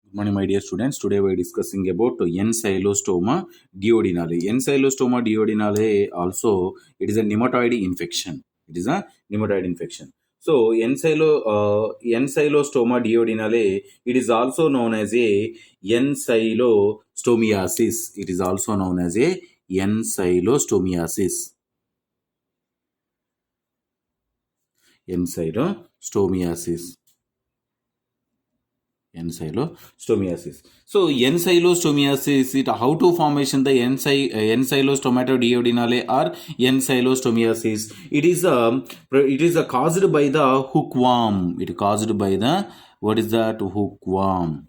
Good morning, my dear students. Today we are discussing about Encylostoma duodenale. Encylostoma duodenale also it is a nematode infection. It is a nematode infection. So Encylostoma duodenale it is also known as a encylostomiasis. It is also known as a encylostomiasis. Encylostomiasis. Encylostomiasis. So encylostomiasis, it how to formation the encylostomatodiodinale or encylostomiasis. It is caused by the hookworm. It is caused by the what is that hookworm?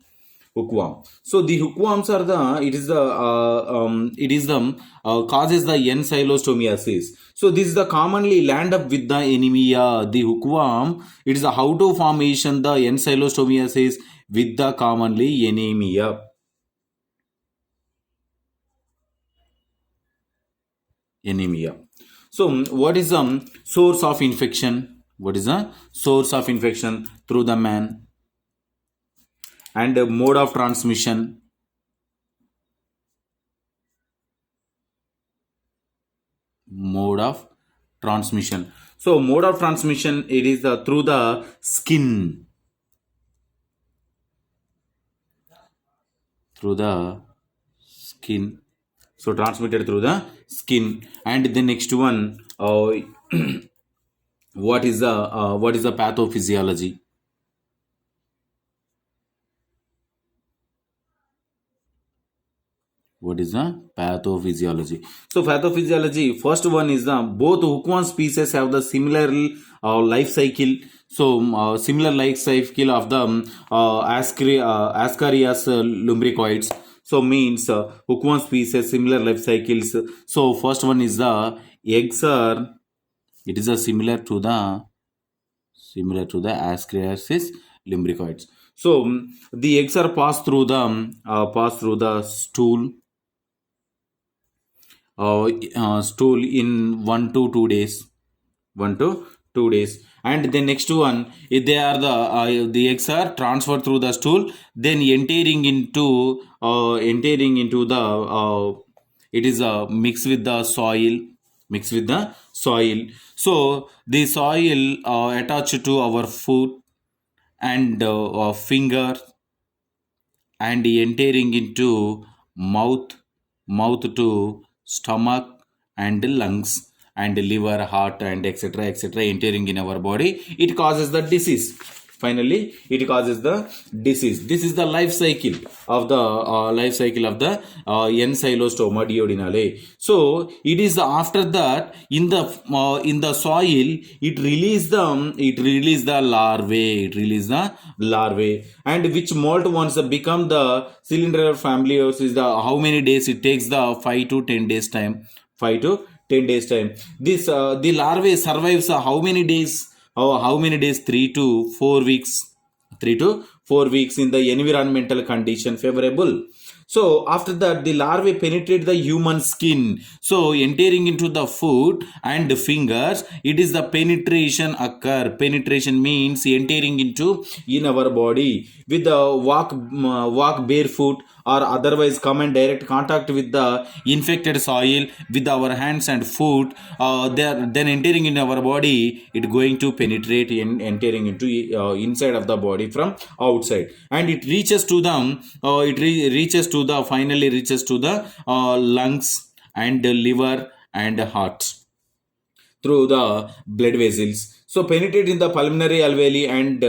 Hookworm. So the hookworms are the causes the encylostomiasis. So this is the commonly land up with the anemia. The hookworm, it is the how to formation the encylostomiasis with the commonly anemia. Anemia. So what is the source of infection? What is the source of infection through the man and mode of transmission? Mode of transmission. So mode of transmission it is through the skin. Through the skin. So transmitted through the skin. And the next one, what is the pathophysiology? What is the pathophysiology? So pathophysiology, first one is the both hookworm species have the similar life cycle. So similar life cycle of the Ascarias lumbricoids. So means hookworm species similar life cycles. So first one is the eggs are it is a similar to the Ascarias lumbricoids. So the eggs are passed through the stool in 1 to 2 days. 1 to 2 days. And the next one, if they are the eggs are transferred through the stool, then entering into the it is mixed with the soil. So the soil attached to our foot and finger and entering into mouth, mouth to stomach and lungs and liver, heart and etc. entering in our body. It causes the disease. Finally, it causes the disease. This is the life cycle of the Encylostoma duodenale. So it is after that in the soil it release the larvae and which molt once become the cylinder family is the how many days it takes the 5 to 10 days time. 5 to 10 days time. This the larvae survives how many days? How many days? 3 to 4 weeks. 3 to 4 weeks in the environmental condition favorable. So after that, the larvae penetrate the human skin. So entering into the foot and the fingers, it is the penetration occur. Penetration means entering into in our body with the walk barefoot or otherwise come in direct contact with the infected soil with our hands and foot. Then entering in our body, it going to penetrate in entering into inside of the body from outside, and it reaches to them. Finally reaches to the lungs and the liver and heart through the blood vessels. So penetrate in the pulmonary alveoli and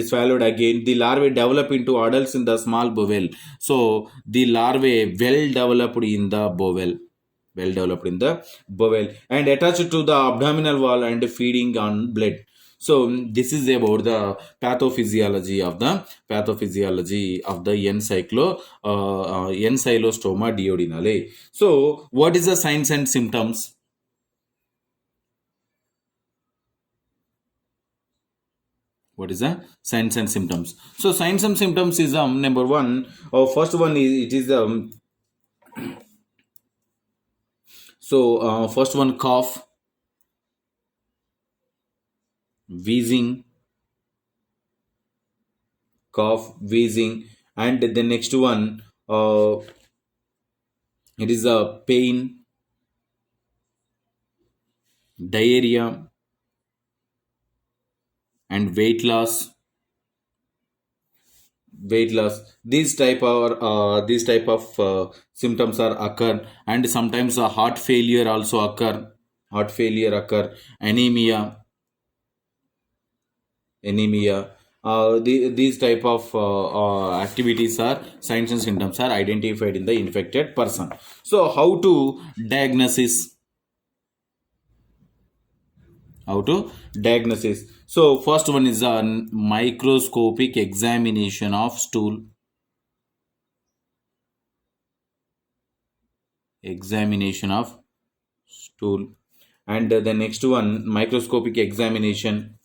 swallowed again. The larvae develop into adults in the small bowel. So the larvae well developed in the bowel and attached to the abdominal wall and feeding on blood. So this is about the pathophysiology of the Encylostoma duodenale. So what is the signs and symptoms? What is the signs and symptoms? So signs and symptoms is number one. First one is it is first one cough, wheezing, cough, wheezing, and the next one, it is a pain, diarrhea, and weight loss. These type of symptoms are occur, and sometimes a heart failure occur, anemia. These type of activities are signs and symptoms are identified in the infected person. So diagnosis how to diagnosis. So first one is a microscopic examination of stool, and the next one, macroscopic examination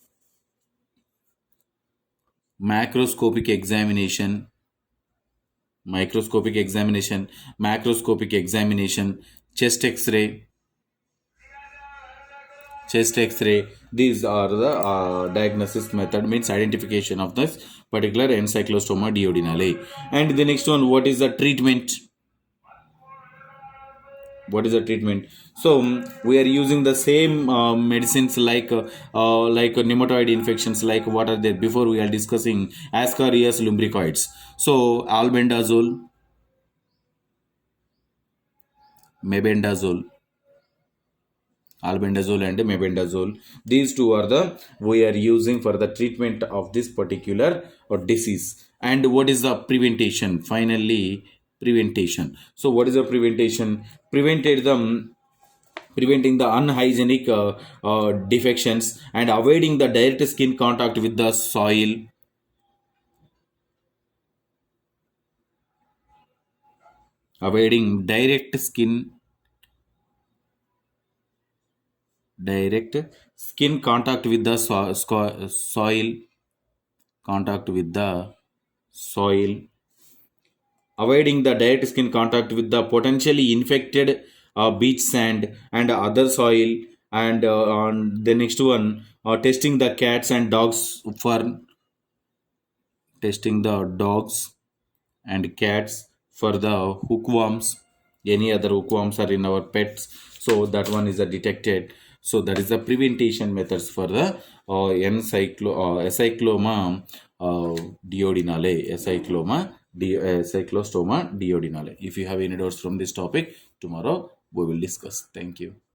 macroscopic examination, chest x-ray. These are the diagnosis method, means identification of this particular encyclostoma duodenale. And the next one, what is the treatment? So we are using the same medicines like pneumatoid infections, like what are there before we are discussing ascaris lumbricoids. So mebendazole albendazole and mebendazole, these two are the we are using for the treatment of this particular disease. And what is the prevention? Finally, prevention. So what is the prevention? Preventing the unhygienic defections, and avoiding the direct skin contact with the soil. Avoiding direct skin contact with the soil, contact with the soil. Avoiding the direct skin contact with the potentially infected beach sand and other soil. And on the next one, testing the dogs and cats for the hookworms. Any other hookworms are in our pets, so that one is detected. So that is the prevention methods for the acycloma cyclostoma duodenale. If you have any doubts from this topic, tomorrow we will discuss. Thank you.